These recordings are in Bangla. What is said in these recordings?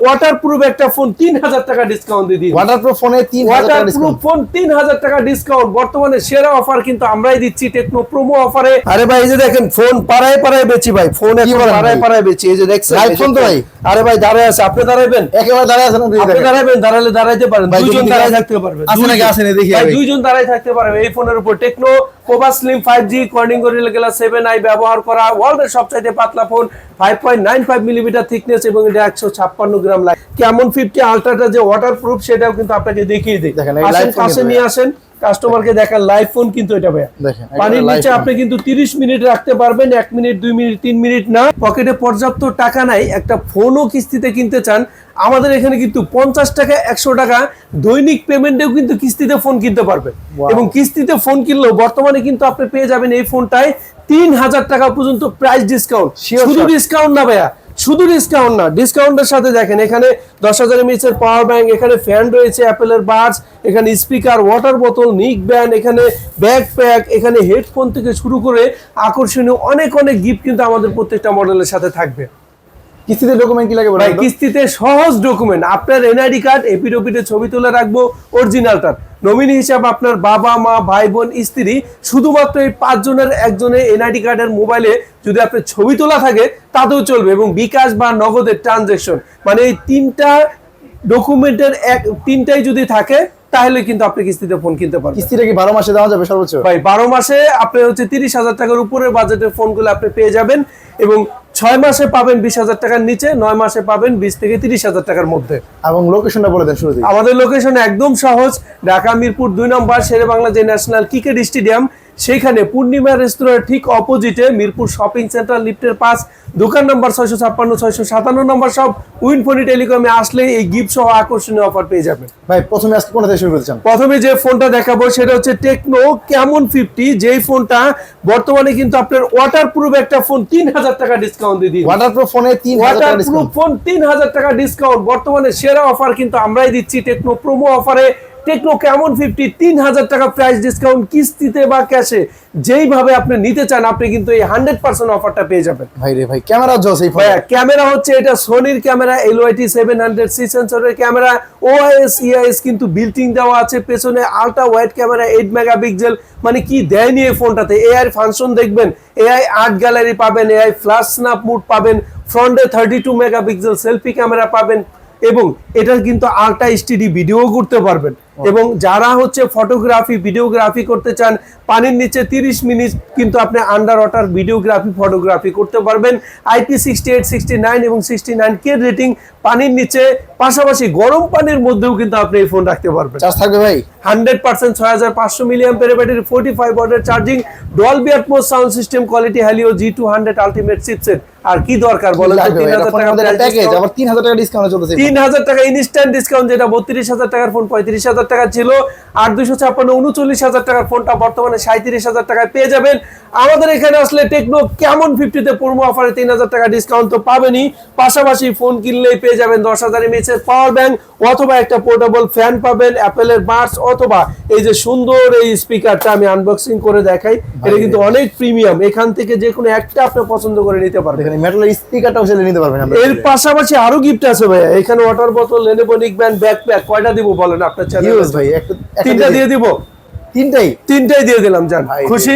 ওয়াটারপ্রুফ একটা ফোন 3000 টাকা ডিসকাউন্ট দিয়ে দিই। ওয়াটারপ্রুফ ফোনে 3000 টাকা ওয়াটারপ্রুফ ফোন 3000 টাকা ডিসকাউন্ট, বর্তমানে সেরা অফার কিন্তু আমরাই দিচ্ছি টেকনো প্রোমো অফারে। আরে ভাই এই যে দেখেন ফোন পাড়ায় পাড়ায় বেচি ভাই, ফোন এখন পাড়ায় পাড়ায় বেচি। এই যে দেখছেন লাইভ ফোন তো ভাই। আরে ভাই দাঁড়ায় আছে, আপনি দাঁড়াবেন? একেবারে দাঁড়ায় আছেন আপনি দাঁড়াবেন, দাঁড়ালে দাঁড়াইতে পারেন, দুইজন দাঁড়ায় থাকতে পারবেন। আছে নাকি আসেন দেখি ভাই দুইজন দাঁড়ায় থাকতে পারবে এই ফোনের উপর। Techno Pova slim 5G Corning gorilla glass 7i ব্যবহার করা ওয়ার্ল্ডের সবচাইতে পাতলা ফোন, 5.95 মিলিমিটার থিকনেস এবং এটা 156 গ্রাম লাইট। কেমন 50 আলট্রাটা যে ওয়াটারপ্রুফ সেটাও কিন্তু আপনাকে দেখিয়ে দিই। আসেন কাছে নিয়ে আসেন, কাস্টমারকে দেখান লাইভ ফোন কিন্তু এটা ভাই। পানির নিচে আপনি কিন্তু 30 মিনিট রাখতে পারবেন, 1 মিনিট 2 মিনিট 3 মিনিট না। পকেটে পর্যাপ্ত টাকা নাই, একটা ফোনও কিস্তিতে কিনতে চান, আমাদের এখানে কিন্তু 50 টাকা 100 টাকা দৈনিক পেমেন্টেও কিন্তু কিস্তিতে ফোন কিনতে পারবেন। এবং কিস্তিতে ফোন কিনলেও বর্তমানে কিন্তু আপনি পেয়ে যাবেন এই ফোনটায় 3000 টাকা পর্যন্ত প্রাইস ডিসকাউন্ট। শুধু ডিসকাউন্ট না ভাইয়া, শুধু ডিসকাউন্ট না, ডিসকাউন্টের সাথে দেখেন এখানে 10,000 mAh এর পাওয়ার ব্যাংক, এখানে ফ্যান রয়েছে, অ্যাপেলের বাডস, এখানে স্পিকার, ওয়াটার বোতল, নিক ব্যান্ড, এখানে ব্যাকপ্যাক, এখানে হেডফোন থেকে শুরু করে আকর্ষণীয় অনেক অনেক গিফট কিন্তু আমাদের প্রত্যেকটা মডেলের সাথে থাকবে। কিস্তিতে ডকুমেন্ট কি লাগে ভাই? কিস্তিতে সহজ ডকুমেন্ট, আপনার এনআইডি কার্ড, এপিডোপিটে ছবি তুলে রাখবো, অরিজিনালটার নমিনি হিসাবে আপনার বাবা মা ভাই বোন স্ত্রী, শুধুমাত্র এই 5 জনের একজনের এনআইডি কার্ডের মোবাইলে যদি আপনার ছবি তোলা থাকে তাতেও চলবে। এবং বিকাশ বা নগদের ট্রানজেকশন, মানে এই তিনটা ডকুমেন্টের তিনটাই যদি থাকে তাহলে কিন্তু আপনি কিস্তিতে ফোন কিনতে পারবেন। কিস্তিটা কি 12 মাসে দেওয়া যাবে সর্বোচ্চ? ভাই 12 মাসে আপনি হচ্ছে 30,000 টাকার উপরের বাজেটের ফোনগুলো আপনি পেয়ে যাবেন। এবং 6 মাসে পাবেন 20,000 টাকার নিচে, 9 মাসে পাবেন 20 থেকে 30,000 টাকার মধ্যে। এবং লোকেশনটা বলে দেন শুরুতেই। আমাদের লোকেশন একদম সহজ, ঢাকা মিরপুর 2 নম্বর শেরে বাংলা যে ন্যাশনাল ক্রিকেট স্টেডিয়াম সেইখানে পূর্ণিমা রেস্তোরাঁর ঠিক অপোজিটে মিরপুর শপিং সেন্টার লিফটের পাশ, দোকান নাম্বার 656 657 নম্বর সব উইনফোনি টেলিকমে আসলে এই গিফট সহ আকর্ষণীয় অফার পেয়ে যাবেন। ভাই প্রথমে আজকে কোনটা থেকে শুরু করতে চান? প্রথমে যে ফোনটা দেখাবো সেটা হচ্ছে টেকনো ক্যামন 50, যেই ফোনটা বর্তমানে কিন্তু আপনার ওয়াটারপ্রুফ একটা ফোন 3000 টাকা ডিসকাউন্ট দিয়ে দিই। ওয়াটারপ্রুফ ফোনে 3000 টাকা ওয়াটারপ্রুফ ডিসকাউন্ট। ফোন 3000 টাকা ডিসকাউন্ট, বর্তমানে সেরা অফার কিন্তু আমরাই দিচ্ছি টেকনো প্রোমো অফারে। টেকনো ক্যামন 50 3000 টাকা প্রাইস ডিসকাউন্ট, কিস্তিতে বা ক্যাশে যেইভাবে আপনি নিতে চান আপনি কিন্তু এই 100% অফারটা পেয়ে যাবেন। ভাই রে ভাই ক্যামেরা জোস এই ফোনে। ক্যামেরা হচ্ছে এটা সোনির ক্যামেরা, LYT 700C সেন্সরের ক্যামেরা, OIS EIS কিন্তু বিল্ট ইন দেওয়া আছে, পেছনে আলট্রা ওয়াইড ক্যামেরা 8 মেগাপিক্সেল, মানে কি দেয়নি এই ফোনটাতে। AI ফাংশন দেখবেন, AI আর্ট গ্যালারি পাবেন, AI ফ্ল্যাশ স্ন্যাপ মুড পাবেন, ফ্রন্টে 32 মেগাপিক্সেল সেলফি ক্যামেরা পাবেন, এবং এটা কিন্তু আলট্রা এইচডি ভিডিও করতে পারবেন। এবং যারা হচ্ছে ফটোগ্রাফি ভিডিওগ্রাফি করতে চান, পানির নিচে 30 মিনিট কিন্তু আপনি আন্ডার ওয়াটার ভিডিওগ্রাফি ফটোগ্রাফি করতে পারবেন। IP68 69 এবং 69K রেটিং পানির নিচে, পাশাপাশি গরম পানির মধ্যেও কিন্তু আপনি এই ফোন রাখতে পারবেন। চার্জ থাকবে ভাই 100% 6500 মিলিঅ্যাম্পিয়ার ব্যাটারি, 45 ওয়াটের চার্জিং, Dolby Atmos sound system, quality Helio G200 ultimate chipset. আর কি দরকার বলেন? 3000 টাকা প্যাকেজ, আবার 3000 টাকা ডিসকাউন্ট চলতেছে। 3000 টাকা ইনস্ট্যান্ট ডিসকাউন্ট, যেটা 32,000 টাকার ফোন 35,000 টাকা ছিল, আর 256 39,000 টাকার ফোনটা বর্তমানে 37,000 টাকায় পেয়ে যাবেন। আমাদের এখানে আসলে টেকনো ক্যামন 50 তে প্রোমো অফারে 3000 টাকা ডিসকাউন্ট তো পাবেনই, পাশাপাশি ফোন কিনলেই পেয়ে যাবেন 10,000 mAh এর পাওয়ার ব্যাংক, অথবা একটা পোর্টেবল ফ্যান পাবেন, অ্যাপেলের বাডস, অথবা এই যে সুন্দর এই স্পিকারটা আমি আনবক্সিং করে দেখাই, এটা কিন্তু অনেক প্রিমিয়াম, এখান থেকে যে কোনো একটা আপনি পছন্দ করে নিতে পারবেন। এখানে মেটালের স্পিকারটাও সেলে নিতে পারবেন আপনি। এর পাশাপাশি আরো গিফট আছে ভাই, এখানে ওয়াটার বোতল, লেনোভো নিক ব্যান্ড, ব্যাকপ্যাক, কয়টা দিব বলেন আপনার চ্যানেলে? ভাই তিনটা দিয়ে দিব। তিনটাই দিয়ে দিলাম, জান খুশি?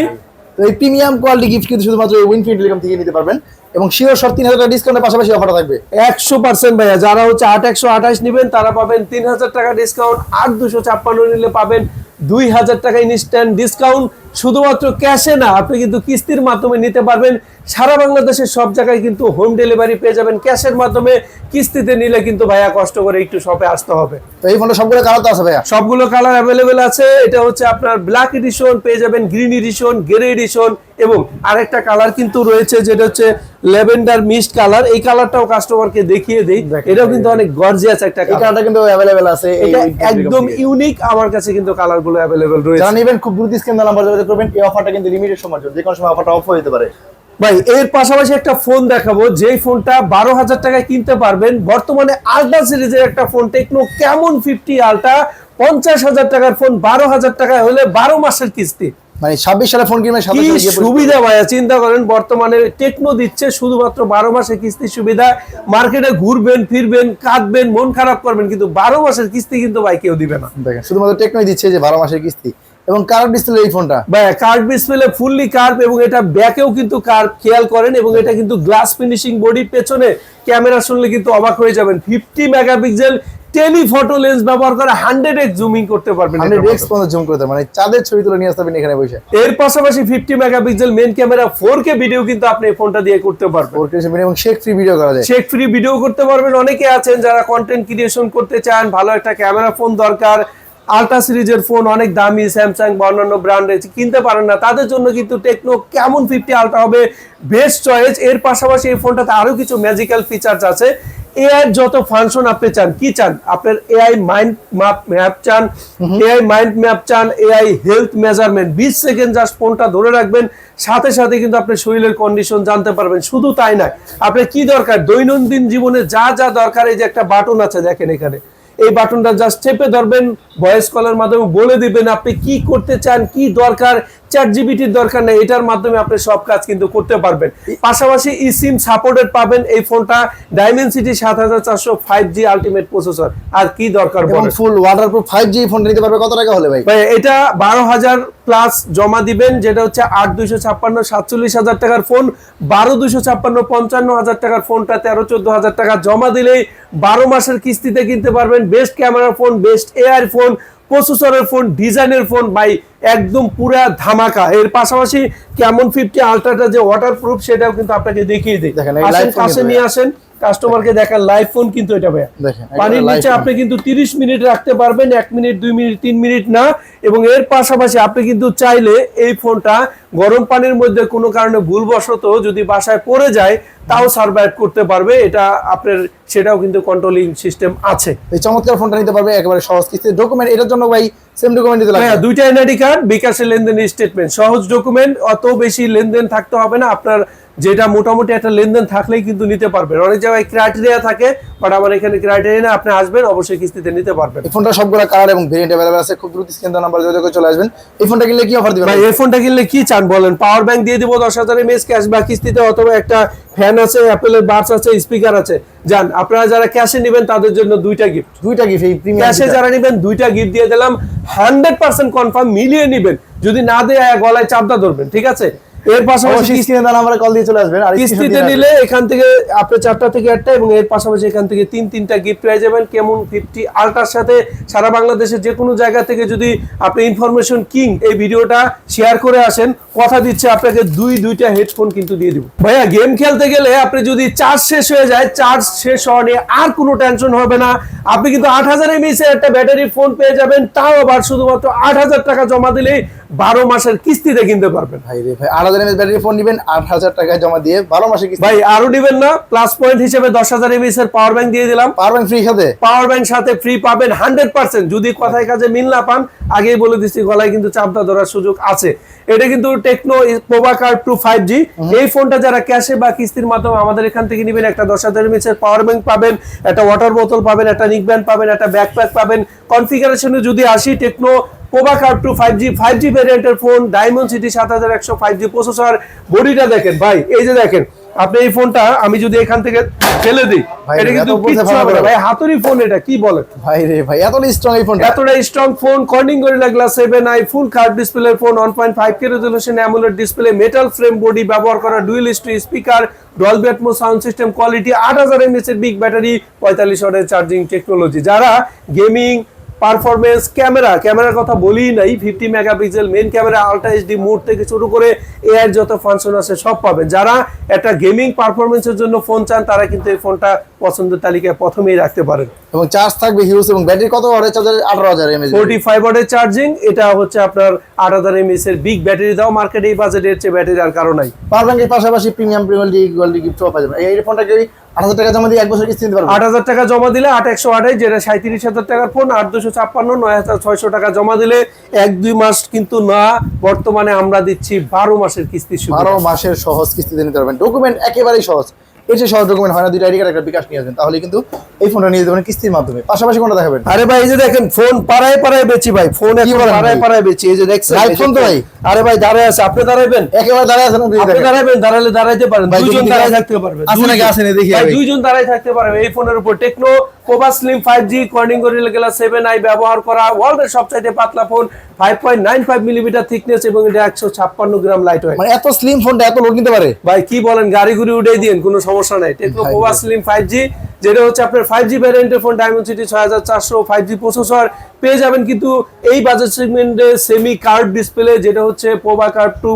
তো এই প্রিমিয়াম কোয়ালিটি গিফট কিন্তু শুধুমাত্র উইনফিনিটি টেলিকম থেকে নিতে পারবেন, এবং শিওর 3000 টাকা ডিসকাউন্টের পাশাপাশি অফারটা থাকবে 100% ভাইয়া। যারা হচ্ছে 8128 নেবেন তারা পাবেন 3000 টাকা ডিসকাউন্ট, আর 256 নিলে পাবেন 2000 টাকা ইনস্ট্যান্ট ডিসকাউন্ট। শুধুমাত্র ক্যাশে না, আপনি কিন্তু কিস্তির মাধ্যমে নিতে পারবেন। সারা বাংলাদেশের সব জায়গায় কিন্তু হোম ডেলিভারি পেয়ে যাবেন ক্যাশের মাধ্যমে। কিস্তিতে নিলে কিন্তু ভাইয়া কষ্ট করে একটু শপে আসতে হবে। তো এই ফোনটা সবগুলো কালার তো আছে ভাইয়া? সবগুলো কালার অ্যাভেলেবেল আছে। এটা হচ্ছে আপনার ব্ল্যাক এডিশন পেয়ে যাবেন, গ্রিন এডিশন, গ্রে এডিশন, এবং আরেকটা কালার কিন্তু রয়েছে যেটা হচ্ছে ল্যাভেন্ডার মিস্ট কালার। এই কালারটাও কাস্টমারকে দেখিয়ে দেই, এটাও কিন্তু অনেক গর্জিয়াস একটা কালার। এই কালারটা কিন্তু अवेलेबल আছে, এটা একদম ইউনিক, আমার কাছে কিন্তু কালারগুলো अवेलेबल রয়েছে। যারা নেবেন খুব দ্রুত স্ক্রিন নাম্বার যোগাযোগ করবেন। এই অফারটা কিন্তু লিমিটেড সময়ের জন্য, যে কোনো সময় অফারটা অফ হয়ে যেতে পারে। ভাই এর পাশাপাশি একটা ফোন দেখাবো, যেই ফোনটা 12,000 টাকায় কিনতে পারবেন। বর্তমানে আলট্রা সিরিজের একটা ফোন টেকনো ক্যামন 50 আলট্রা, 50,000 টাকার ফোন 12,000 টাকায় হলে 12 মাসের কিস্তি। মানে 26 সালে ফোন কিনবেন 27 কি সালে গিয়ে সুবিধা ভাইয়া, চিন্তা করেন বর্তমানে টেকনো দিচ্ছে শুধুমাত্র 12 মাসের কিস্তির সুবিধা। মার্কেটে ঘুরবেন ফিরবেন কাঁদবেন মন খারাপ করবেন, কিন্তু 12 মাসের কিস্তি কিন্তু ভাই কেউ দিবে না। দেখেন শুধুমাত্র টেকনোই দিচ্ছে যে 12 মাসের কিস্তি এবং কার্ভ ডিসপ্লে এই ফোনটা। ভাই কার্ভ ডিসপ্লে ফুললি কার্ভ, এবং এটা ব্যাকেও কিন্তু কার্ভ, খেয়াল করেন। এবং এটা কিন্তু গ্লাস ফিনিশিং বডি, পেছনে ক্যামেরা শুনলে কিন্তু অবাক হয়ে যাবেন। 50 মেগাপিক্সেল টেলিফটো লেন্স ব্যবহার করে 100x জুমিং করতে পারবেন, 100x পর্যন্ত জুম করতে, মানে চাঁদের ছবি তুলে নিয়ে আসতে পারবেন এখানে বসে। এর পাশাপাশি 50 megapixel main camera, 4K video কিন্তু আপনি এই ফোনটা দিয়ে করতে পারবেন। 4K এবং শেক ফ্রি ভিডিও করা যায়, শেক ফ্রি ভিডিও করতে পারবেন। অনেকে আছেন যারা কন্টেন্ট ক্রিয়েশন করতে চান, ভালো একটা ক্যামেরা ফোন দরকার, আলট্রা সিরিজের ফোন অনেক দামি, স্যামসাং বা অন্যান্য ব্র্যান্ডের কিনতে পারেন না, তাদের জন্য কিন্তু টেকনো কেমন 50 আলট্রা হবে বেস্ট চয়েস। এর পাশাপাশি এই ফোনটাতে আরো কিছু ম্যাজিক্যাল ফিচার্স আছে। এআই যত ফাংশন আপনি চান, কি চান আপনার, এআই মাইন্ড ম্যাপ চান, এআই মাইন্ড ম্যাপ চান, AI health measurement, 20 second just ফোনটা ধরে রাখবেন, সাথে সাথে কিন্তু আপনি শরীরের কন্ডিশন জানতে পারবেন। শুধু তাই নয়, আপনার কি দরকার দৈনন্দিন জীবনে যা যা দরকার, এই যে একটা বাটন আছে দেখেন এখানে, এই বাটনটা জাস্ট চেপে ধরবেন, ভয়েস কলের মাধ্যমে বলে দিবেন আপনি কি করতে চান, কি দরকার। চ্যাটজিপিটির দরকার নেই, এটার মাধ্যমে আপনি সব কাজ কিন্তু করতে পারবেন। পাশাপাশি ইসিম সাপোর্টেড পাবেন এই ফোনটা, ডাইমেনসিটি 7400 5G আলটিমেট প্রসেসর। আর কি দরকার এবং ফুল ওয়াটারপ্রুফ 5G ফোনটা নিতে পারবে। কত টাকা হলে ভাই? ভাই এটা 12,000 প্লাস জমা দিবেন, যেটা হচ্ছে 8,256 47,000 টাকার ফোন। 12,256 55,000 টাকার ফোনটা 13-14,000 টাকা জমা দিলেই 12 মাসের কিস্তিতে কিনতে পারবেন। Best camera phone, best AI phone, প্রসেসরের ফোন, ডিজাইনের ফোন, ভাই একদম পুরা ধামাকা। এর পাশাপাশি কেমন 50 আলট্রাটা যে ওয়াটারপ্রুফ সেটাও কিন্তু আপনাকে দেখিয়ে দিই। আসেন কাছে নিয়ে আসেন, কাস্টমারকে দেখান লাইভ ফোন কিন্তু এটা ভাই। পানির নিচে আপনি কিন্তু 30 মিনিট রাখতে পারবেন, 1 মিনিট 2 মিনিট 3 মিনিট না। এবং এর পাশাপাশি আপনি কিন্তু চাইলে এই ফোনটা গরম পানির মধ্যে কোনো কারণে ভুলবশত যদি বাসায় পড়ে যায় তাও সার্ভাইভ করতে পারবে। এটা আপনার সেটাও কিন্তু কন্ট্রোলিং সিস্টেম আছে। এই চমৎকার ফোনটা নিতে পারবে একেবারে সহজ কিস্তি। ডকুমেন্ট এটার জন্য ভাই সেম ডকুমেন্ট দিতে লাগবে। হ্যাঁ, দুইটা এনআইডি কার্ড, বিকাশের লেনদেনের স্টেটমেন্ট, সহজ ডকুমেন্ট, অত বেশি লেনদেন থাকতে হবে না আপনার, যেটা মোটামুটি একটা লেনদেন থাকলেই কিন্তু নিতে পারবেন। অনেক জায়গায় ক্রাইটেরিয়া থাকে, বাট আমার এখানে ক্রাইটেরিয়া না, আপনি আসবেন অবশ্যই কিস্তিতে নিতে পারবেন। এই ফোনটা সবগুলো কালার এবং ভেরিয়েন্ট अवेलेबल আছে, খুব দ্রুত স্ক্রিন নাম্বার যোগাযোগ করে চলে আসবেন। এই ফোনটা কিনলে কি অফার দিবেন ভাই? এই ফোনটা কিনলে কি চান বলেন? পাওয়ার ব্যাংক দিয়ে দিব 10,000 mAh ক্যাশব্যাক কিস্তিতে, অথবা একটা ফ্যান আছে, অ্যাপেলের বাডস আছে, স্পিকার আছে। যান, আপনারা যারা ক্যাশে নেবেন তাদের জন্য দুইটা গিফট। এই প্রিমিয়াম ক্যাশে যারা নেবেন দুইটা গিফট দিয়ে দিলাম, 100% কনফার্ম, মিলিয়ে নেবেন। যদি না দেয় গলায় চাপটা ধরবেন, ঠিক আছে? এর পাশাপাশি স্ক্রিনে নাম্বারে কল দিয়ে চলে আসবেন। আর কিস্তিতে নিলে এখান থেকে আপনি 4টা থেকে 8টা, এবং এর পাশাপাশি এখান থেকে 3-3টা গিফট পেয়ে যাবেন। কেমন 50 আলট্রার সাথে সারা বাংলাদেশের যে কোনো জায়গা থেকে যদি আপনি ইনফরমেশন কিং এই ভিডিওটা শেয়ার করে আসেন, কথা দিচ্ছে আপনাকে দুইটা হেডফোন কিন্তু দিয়ে দিব। ভাইয়া গেম খেলতে গেলে আপনি যদি চার্জ শেষ হয়ে যায়, চার্জ শেষ হওয়া নিয়ে আর কোনো টেনশন হবে না। আপনি কিন্তু 8,000 mAh একটা ব্যাটারি ফোন পেয়ে যাবেন, তাও আবার শুধুমাত্র 8,000 টাকা জমা দিলেই 12 মাসের কিস্তিতে কিনতে পারবেন। ভাই রে ভাই, 8,000 mAh ব্যাটারি ফোন নেবেন 8,000 টাকা জমা দিয়ে 12 মাসে কিস্তি। ভাই আরো নেবেন না, প্লাস পয়েন্ট হিসেবে 10,000 mAh এর পাওয়ার ব্যাংক দিয়ে দিলাম। পাওয়ার ব্যাংক ফ্রি সাথে, পাওয়ার ব্যাংক সাথে ফ্রি পাবেন 100%। যদি কথায় কাজে মিল না পান, আগেই বলে দিচ্ছি গলায় কিন্তু চাপটা ধরার সুযোগ আছে। এটা কিন্তু টেকনো পোভা কার্ড 2 5G। এই ফোনটা যারা ক্যাশে বা কিস্তির মাধ্যমে আমাদের এখান থেকে নেবেন, একটা 10,000 mAh এর পাওয়ার ব্যাংক পাবেন, একটা ওয়াটার বোতল পাবেন, একটা নিক ব্যান্ড পাবেন, একটা ব্যাকপ্যাক পাবেন। কনফিগারেশনে যদি আসি, টেকনো পোভা কার্ড 2 5G ভ্যারিয়েন্টের ফোন, ডায়মন্ডসিটি 7100 5G প্রসেসর। বডিটা দেখেন ভাই, এই যে দেখেন আপনি এই ফোনটা আমি যদি এখান থেকে ফেলে দিই, এটা কিন্তু কিচ্ছু হবে না ভাই, হাতুড়ি ফোন। এটা কি বলেন ভাই রে ভাই, এতটা স্ট্রং এই ফোনটা, এতটা strong phone. Corning gorilla glass 7i ফুল curve display phone, 1.5K resolution AMOLED display, metal frame body ব্যবহার করা, dual stereo speaker, Dolby Atmos sound system quality, 8,000 mAh এর বিগ ব্যাটারি, 45 ওয়াটের চার্জিং টেকনোলজি। যারা গেমিং পারফরমেন্স, ক্যামেরার কথা বলি নাই, 50 megapixel main camera, ultra HD mode থেকে শুরু করে এআই যত ফাংশন আছে সব পাবেন। যারা একটা গেমিং পারফরমেন্সের জন্য ফোন চান, তারা কিন্তু এই ফোনটা পছন্দের তালিকায় প্রথমেই রাখতে পারেন। এবং চার্জ থাকবে হিউজ, এবং ব্যাটারি কত ওয়াটের চার্জার? 18,000 mAh 45 ওয়াটের চার্জিং। এটা হচ্ছে আপনার 8,000 mAh এর বিগ ব্যাটারি দাও, মার্কেটে এই বাজেটের চেয়ে ব্যাটারি আর কারো নাই। পাওয়ার ব্যাংকের পাশাপাশি প্রিমিয়াম গোল্ড গিফট পাওয়া যাবে। এই ফোনটা কি 8,000 টাকা জমা দিয়ে 1 বছর কিস্তি নিতে পারবেন? 8,000 টাকা জমা দিলে 8,128, যেটা 37,000 টাকার ফোন, 8,256 9,600 টাকা জমা দিলে 1-2 মাস কিন্তু না, বর্তমানে আমরা দিচ্ছি 12 মাসের কিস্তি সুবিধা। 12 মাসের সহজ কিস্তিতে নিতে পারবেন। ডকুমেন্ট একেবারেই সহজ। এর যে সহজ ডকুমেন্ট হয় না, 2টা আইডি কার্ড একটা বিকাশ নিয়ে আসবেন, তাহলে কিন্তু এই ফোনটা নিয়ে যেতে পারেন কিস্তির মাধ্যমে। পাশাপাশি কোনটা দেখাবেন? আরে ভাই এই যে দেখেন ফোন পাড়ায় পাড়ায় বেচি ভাই, ফোন এখন বলেন পাড়ায় ভাই? পাড়ায় বেচি। এই যে দেখছেন লাইভ এই যে ফোন তো ভাই। আরে ভাই দাঁড়ায় আছে, আপনি দাঁড়াবেন? একেবারে দাঁড়ায় আছেন আপনি, আপনি দেখেন। দাঁড়াবেন, দাঁড়ালে দাঁড়াইতে পারেন, ভাই, দুইজন যদি দাঁড়ায় আছে- থাকতে পারবেন। আছে নাকি? আছে না দেখি ভাই, আমি। দুইজন দাঁড়ায় থাকতে পারবে এই ফোনের উপর। Techno Pova slim 5G Corning gorilla glass 7i ব্যবহার করা, ওয়ার্ল্ডের সবচাইতে পাতলা ফোন, 5.95 মিলিমিটার থিকনেস এবং এটা 156 গ্রাম লাইট ওয়েট। মানে এত স্লিম ফোনটা এত লোড নিতে পারে? ভাই কি বলেন, গাড়ি গুড়ি উঠে দিন, কোনো সমস্যা নাই। টেকনো ভাই, পোভা স্লিম 5G, যেটা হচ্ছে আপনার 5G ভ্যারিয়েন্টের ফোন, ডায়মন্ডসিটি 6400 5G প্রসেসর পেয়ে যাবেন, কিন্তু এই বাজেট সেগমেন্টে সেমি কার্ভ ডিসপ্লে, যেটা হচ্ছে পোভা কার্ভ 2,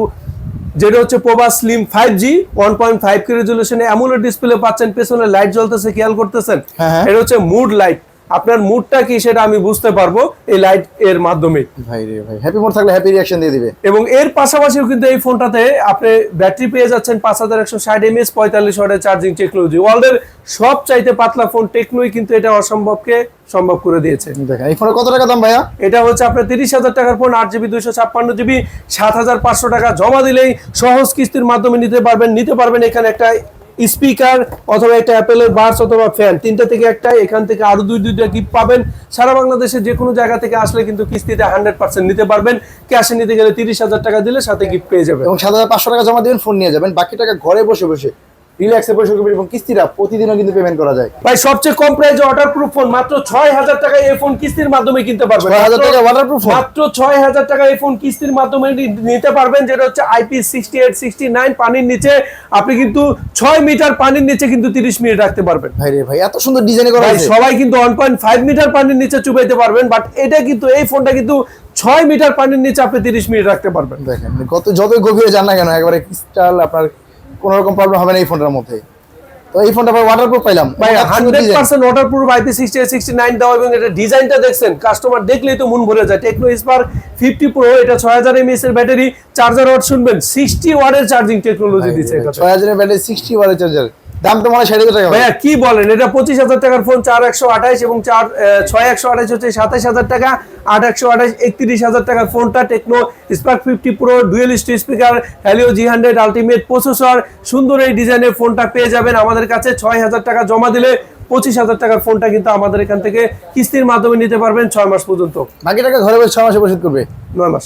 যেটা হচ্ছে পোভা স্লিম 5G 1.5 কে রেজুলেশনে অ্যামোলেড ডিসপ্লে পাচ্ছেন। পেছনে লাইট জ্বলতেছে, খেয়াল করতেছেন? হ্যাঁ। এটা হচ্ছে মুড লাইট। আপনার মুডটা কি সেটা আমি বুঝতে পারবো এই লাইট এর মাধ্যমে। ভাই রে ভাই, হ্যাপি মোড থাকলে হ্যাপি রিঅ্যাকশন দিয়ে দিবে। এবং এর পাশাপাশিও কিন্তু এই ফোনটাতে আপনি ব্যাটারি পেয়ে যাচ্ছেন 5160 mAh 45 ওয়াটের চার্জিং টেকনোলজি। ওয়ার্ল্ডের সব চাইতে পাতলা ফোন টেকনোই কিন্তু এটা অসম্ভবকে সম্ভব করে দিয়েছে। দেখেন এই ফোনের কত টাকা দাম ভাইয়া? এটা হচ্ছে আপনার 30,000 টাকার ফোন, 8GB 256GB, 7,500 টাকা জমা দিলেই সহজ কিস্তির মাধ্যমে নিতে পারবেন। এখানে একটা স্পিকার অথবা একটা অ্যাপেলের বাডস অথবা ফ্যান, তিনটা থেকে একটা, এখান থেকে আরো দুইটা গিফট পাবেন। সারা বাংলাদেশে যে কোনো জায়গা থেকে আসলে কিন্তু কিস্তিতে 100% নিতে পারবেন। ক্যাশে নিতে গেলে 30,000 টাকা দিলে সাথে গিফট পেয়ে যাবেন। এবং 7,500 টাকা জমা দিবেন, ফোন নিয়ে যাবেন, বাকি টাকা ঘরে বসে বসে রিল্যাক্সে পরিশোধ করবেন এবং কিস্তিটা প্রতিদিনও কিন্তু পেমেন্ট করা যায়। ভাই সবচেয়ে কম প্রাইসে ওয়াটারপ্রুফ ফোন, মাত্র 6,000 টাকায় এই ফোন কিস্তির মাধ্যমে কিনতে পারবেন। 6,000 টাকা ওয়াটারপ্রুফ ফোন? মাত্র 6,000 টাকায় এই ফোন কিস্তির মাধ্যমে নিতে পারবেন, যেটা হচ্ছে IP68 69 পানির নিচে। আপনি কিন্তু 6 মিটার পানির নিচে কিন্তু 30 মিনিট রাখতে পারবেন। ভাই রে ভাই, এত সুন্দর ডিজাইন করা ভাই হয়েছে। সবাই কিন্তু 1.5 মিটার পানির নিচে চুবাইতে পারবেন, বাট এটা কিন্তু এই ফোনটা কিন্তু 6 মিটার পানির নিচে আপনি 30 মিনিট রাখতে পারবেন। দেখেন যতই গভীরে যান না কেন, একবারে ক্রিস্টাল, আপনার কোনো রকম প্রবলেম হবে না এই ফোনটার মধ্যে। তো এই ফোনটা ওয়াটারপ্রুফ পাইলাম ভাই এত সুন্দর design। 100% ওয়াটারপ্রুফ IP68 69 দাও, এবং এটা ডিজাইনটা দেখছেন, কাস্টমার দেখলেই তো মন ভরে যায়। টেকনো স্পার্ক 50 প্রো, এটা 6000 mAh এর ব্যাটারি, চার্জার ওয়াট শুনবেন 60 ওয়াটের চার্জিং টেকনোলজি দিচ্ছে এটা। 6000 এর ব্যাটারি, 60 ওয়াটের চার্জার, দাম তো মনে হয় 60,000 টাকা। ভাইয়া কি বলেন, এটা 25,000 টাকার ফোন, 4128 এবং 6128 হচ্ছে 27,000 টাকা, 8128 31,000 টাকার ফোনটা। Tecno Spark 50 pro, dual speaker, Helio G100 ultimate processor, সুন্দর এই ডিজাইনের ফোনটা পেয়ে যাবেন আমাদের কাছে। 6,000 টাকা জমা দিলে 25,000 টাকার ফোনটা কিন্তু আমাদের এখান থেকে কিস্তির মাধ্যমে নিতে পারবেন 6 মাস পর্যন্ত। বাকি টাকা ঘরে বসে 6 মাসে পরিশোধ করবে? 9 মাস।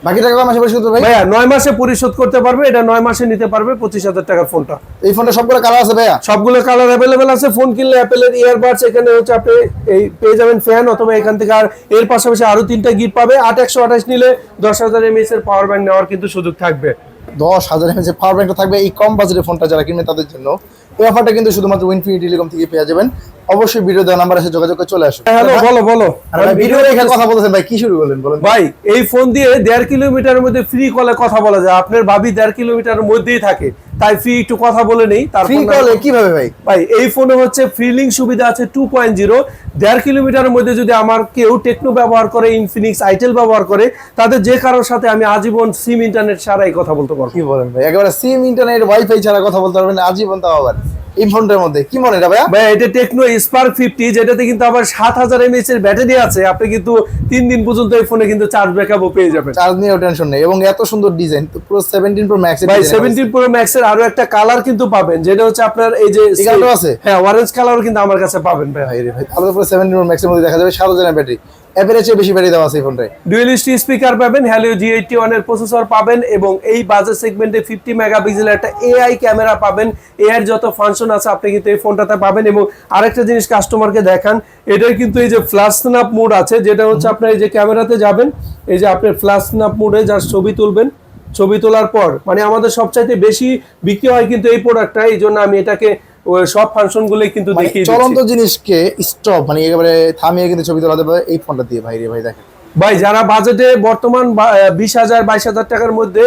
বাকি টাকা কয় মাসে পরিশোধ করবে ভাই? ভাইয়া 9 মাসে পরিশোধ করতে পারবে, এটা 9 মাসে নিতে পারবে 25,000 টাকার ফোনটা। এই ফোনটা সবগুলো কালার আছে ভাইয়া? সবগুলো কালার অ্যাভেলেবেল আছে। ফোন কিনলে অ্যাপেলের ইয়ারবাডস, এখানে হচ্ছে আপনি এই পেয়ে যাবেন ফ্যান, অথবা এখান থেকে আর এর পাশাপাশি আরো 3টা গিফট পাবে। 8128 নিলে 10,000 mAh এর পাওয়ার ব্যাংক নেওয়ার কিন্তু সুযোগ থাকবে। 10,000 mAh এর পাওয়ার ব্যাংকটা থাকবে এই কম বাজেটের ফোনটা যারা কিনবে তাদের জন্য। এই অফারটা কিন্তু শুধুমাত্র উইনফিনিটি টেলিকম থেকে পেয়ে যাবেন। অবশ্যই ভিডিও দেওয়া নাম্বার আছে, যোগাযোগ করে চলে আসুন। হ্যালো বলো। আর ভাই ভিডিও রেখে কথা বলতেছেন ভাই, কি শুরু করলেন বলেন? ভাই এই ফোন দিয়ে 1.5 কিলোমিটারের মধ্যে ফ্রি কলে কথা বলা যায়। আপনার ভাবি 1.5 কিলোমিটারের মধ্যেই থাকে, তাই ফ্রি একটু কথা বলে নেই। ফ্রি কল কিভাবে ভাই? ভাই এই ফোনে হচ্ছে ফ্রি লিংক সুবিধা আছে 2.0। 1.5 কিলোমিটারের মধ্যে যদি আমার কেউ টেকনো ব্যবহার করে, ইনফিনিক্স, আইটেল ব্যবহার করে, তাদের যে কারোর সাথে আমি আজীবন সিম ইন্টারনেট ছাড়াই কথা বলতে পারবো। কি বলেন ভাই, একেবারে সিম ইন্টারনেট ওয়াইফাই ছাড়া কথা বলতে পারবেন আজীবন, তাও আবার এই ফোনটার মধ্যে? কি মনে এটা ভাইয়া? ভাই এটা টেকনো স্পার্ক 50, যেটাতে কিন্তু আবার 7000 mAh এর ব্যাটারি আছে। আপনি কিন্তু 3 দিন পর্যন্ত এই ফোনে কিন্তু চার্জ ব্যাকআপও পেয়ে যাবেন। চার্জ নিয়েও টেনশন নেই, এবং এত সুন্দর ডিজাইন তো পুরো 17 প্রো ম্যাক্স। ভাই 17 প্রো ম্যাক্স এর আরো একটা কালার কিন্তু পাবেন, যেটা হচ্ছে আপনার এই যে কালারও আছে। হ্যাঁ, অরেঞ্জ কালারও কিন্তু আমার কাছে পাবেন ভাই। ভাই রে ভাই, তাহলে পুরো 17 প্রো ম্যাক্স এর মধ্যে দেখা যাবে 7000 ব্যাটারি। অ্যাপের চেয়ে বেশি ব্যাটারি দেওয়া আছে এই ফোনটায়। ডুয়েল স্পিকার পাবেন, হ্যালিও G81 এর প্রসেসর পাবেন, এবং এই বাজেট সেগমেন্টে 50 মেগাপিক্সেলের একটা AI ক্যামেরা পাবেন। এআই যত ফাংশন আছে আপনি কিন্তু এই ফোনটাতে পাবেন। এবং আরেকটা জিনিস কাস্টমারকে দেখান, এটার কিন্তু এই যে ফ্ল্যাশ স্ন্যাপ মোড আছে, যেটা হচ্ছে আপনার এই যে ক্যামেরাতে যাবেন, এই যে আপনি ফ্ল্যাশ স্ন্যাপ মোডে যার ছবি তুলবেন, ছবি তোলার পর মানে আমাদের সবচাইতে বেশি বিক্রি হয় কিন্তু এই প্রোডাক্টটা, এই জন্য আমি এটাকে সব ফাংশন গুলোই কিন্তু দেখিয়ে দিচ্ছি। চলন্ত জিনিসকে স্টপ মানে একেবারে থামিয়ে কিন্তু ছবি তোলা যাবে এই ফোনটা দিয়ে। ভাই রে ভাই দেখেন ভাই যারা বাজেটে বর্তমান 20,000 22,000 টাকার মধ্যে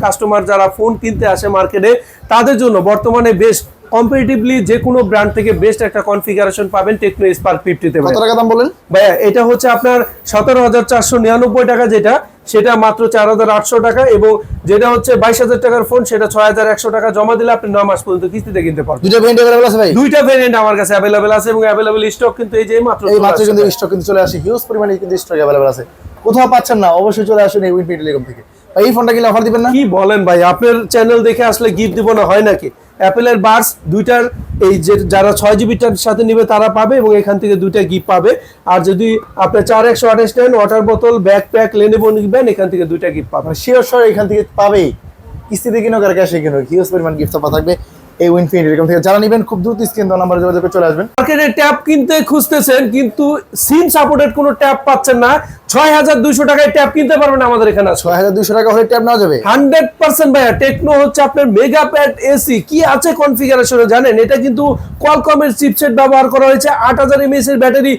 কাস্টমার যারা ফোন কিনতে আসে মার্কেটে, তাদের জন্য বর্তমানে বেস্ট কম্পারেটিভলি যে কোনো ব্র্যান্ড থেকে বেস্ট একটা কনফিগারেশন পাবেন টেকনো স্পার্ক 50 তে। কত টাকা দাম বলেন ভাইয়া? এটা হচ্ছে আপনার 17,499 টাকা, যেটা সেটা মাত্র 4,800 টাকা, এবং যেটা হচ্ছে 22,000 টাকার ফোন সেটা 6,100 টাকা জমা দিলে আপনি 9 মাস পর্যন্ত কিস্তিতে কিনতে পারবেন। দুটো ভেরিয়েন্ট अवेलेबल আছে ভাই? দুইটা ভেরিয়েন্ট আমার কাছে অ্যাভেলেবেল আছে, এবং অ্যাভেলেবেল স্টক কিন্তু এই যে মাত্র কিন্তু স্টক কিন্তু চলে আসে, হিউজ পরিমাণে কিন্তু স্টক अवेलेबल আছে। কোথাও পাচ্ছেন না, অবশ্যই চলে আসুন এই উইনফিনিটি টেলিকম থেকে। ভাই এই ফোনটা কিনলে অফার দিবেন না? কি বলেন ভাই, আপনার চ্যানেল দেখে আসলে গিফট দিব না, হয় নাকি? অ্যাপেলের বাডস দুইটার এই যে যারা 6 জিবিটার সাথে নিবে তারা পাবে এবং এখান থেকে দুইটা গিফট পাবে। আর যদি আপনি 4128 নেন ওয়াটার বোতল ব্যাকপ্যাক লেনেভো নিবেন এখান থেকে দুইটা গিফট পাবেন। শিওর এখান থেকে পাবেই, কিস্তিতে কিনো আর ক্যাশে কিনো হিউজ পরিমাণ গিফট পাওয়া থাকবে এই ইনফিনিটি টেলিকম থেকে। যারা নেবেন খুব দ্রুত স্ক্রিন দেওয়া নাম্বারে যোগাযোগ করে চলে আসবেন। মার্কেটে ট্যাব কিনতে খুঁজতেছেন কিন্তু সিম সাপোর্টেড কোনো ট্যাব পাচ্ছেন না, 6200 টাকায় ট্যাব কিনতে পারবেন আমাদের এখানে আছে। 6200 টাকা হলে ট্যাব নেওয়া যাবে 100% ভাইয়া। টেকনো হচ্ছে আপনার মেগা প্যাড এসি কি আছে কনফিগারেশনে জানেন? এটা কিন্তু কোয়ালকমের চিপসেট ব্যবহার করা হয়েছে, 8000 mAh এর ব্যাটারি।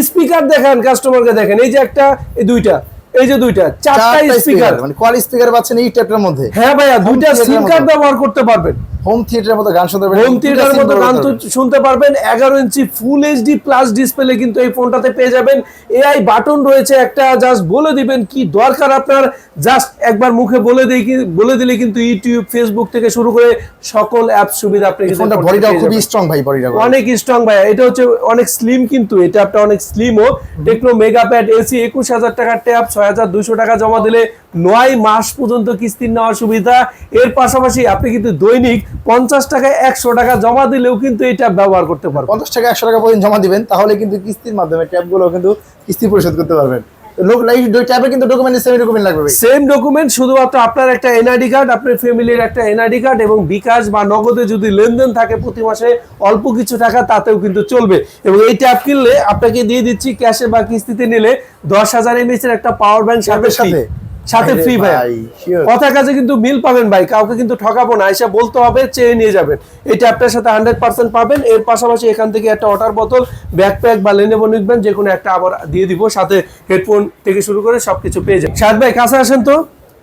স্পিকার দেখেন কাস্টমারকে, দেখেন এই যে একটা, এই দুইটা, এই যে দুইটা, চারটা স্পিকার, মানে কোয়াল স্পিকার পাচ্ছেন এই ট্যাবটার মধ্যে। হ্যাঁ ভাইয়া, দুইটা সিম কার্ড ব্যবহার করতে পারবেন। হোম থিয়েটারের মতো গান শুনতে পারবেন, হোম থিয়েটারের মতো গান শুনতে পারবেন। 11 ইঞ্চি ফুল এইচডি প্লাস ডিসপ্লে কিন্তু এই ফোনটাতে পেয়ে যাবেন। এআই বাটন রয়েছে একটা, জাস্ট বলে দিবেন কি দরকার আপনার, জাস্ট একবার মুখে বলে দিলে কিন্তু ইউটিউব ফেসবুক থেকে শুরু করে সকল অ্যাপ সুবিধা আপনি কিন্তু ফোনটা বডিটা খুবই স্ট্রং ভাই, বডিটা অনেক স্ট্রং ভাইয়া। এটা হচ্ছে অনেক স্লিম, কিন্তু এটা আপনার অনেক স্লিমও। টেকনো মেগা প্যাড এসি 21000 টাকার ট্যাব, 6200 টাকা জমা দিলে 9 মাস পর্যন্ত কিস্তি নেওয়ার সুবিধা। এর পাশাপাশি আপনি কিন্তু দৈনিক 50 টাকায় 100 টাকা জমা দিলেও কিন্তু এটা ব্যবহার করতে পারবেন। 50 টাকা 100 টাকা পর্যন্ত জমা দিবেন, তাহলে কিন্তু কিস্তির মাধ্যমে ট্যাবগুলো কিন্তু কিস্তি পরিশোধ করতে পারবেন। ট্যাবে কিন্তু ডকুমেন্ট সেম ডকুমেন্ট লাগবে, সেম ডকুমেন্ট, শুধুমাত্র আপনার একটা এনআইডি কার্ড, আপনার ফ্যামিলির একটা এনআইডি কার্ড এবং বিকাশ বা নগদে যদি লেনদেন থাকে প্রতি মাসে অল্প কিছু টাকা, তাতেও কিন্তু চলবে। এবং এই ট্যাব কিনলে আপনাকে দিয়ে দিচ্ছি ক্যাশে বা কিস্তিতে নিলে 10000 mAh এর একটা পাওয়ার ব্যাংক সাথে ফ্রি ভাই। কথা কাজে কিন্তু মিল পাবেন ভাই, কাউকে কিন্তু ঠকাবো না, এসে বলতে হবে, চেয়ে নিয়ে যাবেন। এই ট্যাবটার সাথে 100% পাবেন। এর পাশাপাশি এখান থেকে একটা ওয়াটার বোতল, ব্যাকপ্যাক বা লেনেভো নিবেন যে কোনো একটা আবার দিয়ে দিব, সাথে হেডফোন থেকে শুরু করে সবকিছু পেয়ে যাবেন। শাহেদ ভাই কাছে আসেন তো,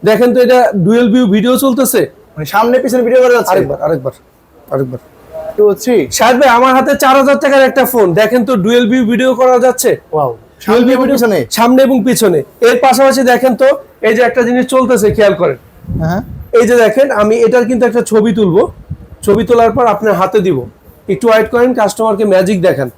দেখেন তো এটা ডুয়েল ভিউ ভিডিও চলতেছে, মানে সামনে পিছনে ভিডিও করা যাচ্ছে। আরেকবার 2 3 শাহেদ ভাই আমার হাতে 4000 টাকার একটা ফোন, দেখেন তো ডুয়েল ভিউ ভিডিও করা যাচ্ছে। ওয়াও, সামনে এবং পিছনে। এর পাশাপাশি দেখেন তো এই যে একটা জিনিস চলতেছে, খেয়াল করেন। হ্যাঁ, এই যে দেখেন, আমি এটার কিন্তু একটা ছবি তুলবো, ছবি তোলার পর আপনার হাতে দিব, একটু ওয়েট করেন, কাস্টমারকে ম্যাজিক দেখান।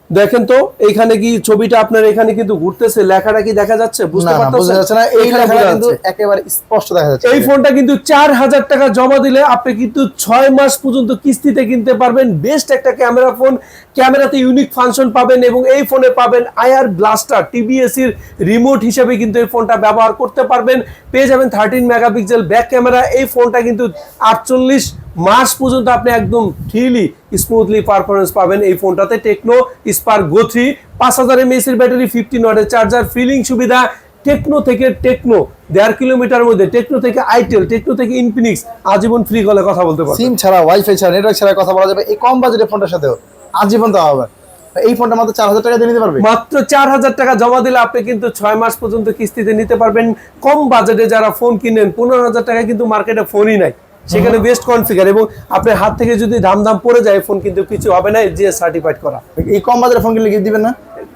দেখেন তো এইখানে কি ছবিটা আপনার এখানে কিন্তু ঘুরতেছে, লেখাটা কি দেখা যাচ্ছে? বুঝতে পারতেছেন না? এই লেখাটা কিন্তু একেবারে স্পষ্ট দেখা যাচ্ছে। এই ফোনটা কিন্তু 4000 টাকা জমা দিলে আপনি কিন্তু 6 মাস পর্যন্ত কিস্তিতে কিনতে পারবেন। বেস্ট একটা ক্যামেরা ফোন, ক্যামেরাতে ইউনিক ফাংশন পাবেন এবং এই ফোনে পাবেন আইআর ব্লাস্টার, টিবিএসি এর রিমোট হিসেবে কিন্তু এই ফোনটা ব্যবহার করতে পারবেন। পেয়ে যাবেন 13 মেগাপিক্সেল ব্যাক ক্যামেরা। এই ফোনটা কিন্তু 48 মাস পর্যন্ত আপনি একদম ফ্রিলি স্মুথলি পারফরমেন্স পাবেন এই ফোনটাতে। টেকনো স্পার্ক গো 3, 5000 mAh এর ব্যাটারি, 15 ওয়াটের চার্জার, ফিলিং সুবিধা। টেকনো থেকে টেকনো 1.5 কিলোমিটার মধ্যে, টেকনো থেকে আইটেল, টেকনো থেকে ইনফিনিক্স, আজীবন ফ্রি কলে কথা বলতে পারবেন। সিম ছাড়া, ওয়াইফাই ছাড়া, নেটওয়ার্ক ছাড়া কথা বলা যাবে এই কম বাজেটের ফোনটার সাথেও, আজীবন দেওয়া হবে। এই ফোনটা মাত্র 4000 টাকা দিয়ে নিতে পারবে। মাত্র 4000 টাকা জমা দিলে আপনি কিন্তু 6 মাস পর্যন্ত কিস্তিতে নিতে পারবেন। কম বাজেটে যারা ফোন কিনেন, 15000 টাকা কিন্তু মার্কেটে ফোনই নাই, সেখানে বেস্ট কনফিগার এবং আপনার হাত থেকে যদি দাম পড়ে যায় ফোন কিন্তু কিছু হবে না, জিএস সার্টিফাইড করা। এই কম বাজেটের ফোন কিনলে গিফট দিবেন না?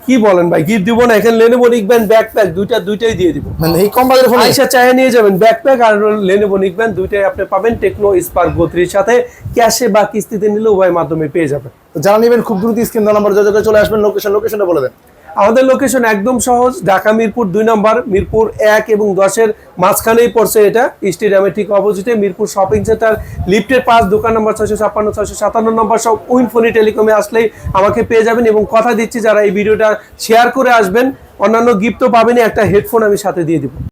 কি বলেন ভাই, গিফট দিব না? এখানে লেনেভো নিকবেন ব্যাকপ্যাক, দুইটাই দিয়ে দিব। মানে এই কম বাজেটের ফোন আইসা চাইয়ে নিয়ে যাবেন, ব্যাকপ্যাক আর লেনেভো নিকবেন দুইটাই আপনি পাবেন টেকনো স্পার্ক গো 3 সাথে। ক্যাশে বা কিস্তিতে নিলে উভয় মাধ্যমে পেয়ে যাবেন। যারা নেবেন খুব দ্রুত স্ক্রিন দেওয়া নাম্বার যোগাযোগ করে চলে আসবেন। লোকেশনটা বলে দেন। আমাদের লোকেশন একদম সহজ, ঢাকা মিরপুর 2 নম্বর, মিরপুর 1 এবং 10-এর মাঝখানেই পড়ছে এটা, স্টেডিয়ামের ঠিক অপোজিটে মিরপুর শপিং সেন্টার, লিফটের 5, দোকান নম্বর 656 657 নম্বর, সব উইনফোনি টেলিকমে আসলেই আমাকে পেয়ে যাবেন। এবং কথা দিচ্ছি যারা এই ভিডিওটা শেয়ার করে আসবেন অন্যান্য গিফটও পাবেন, একটা হেডফোন আমি সাথে দিয়ে দিব।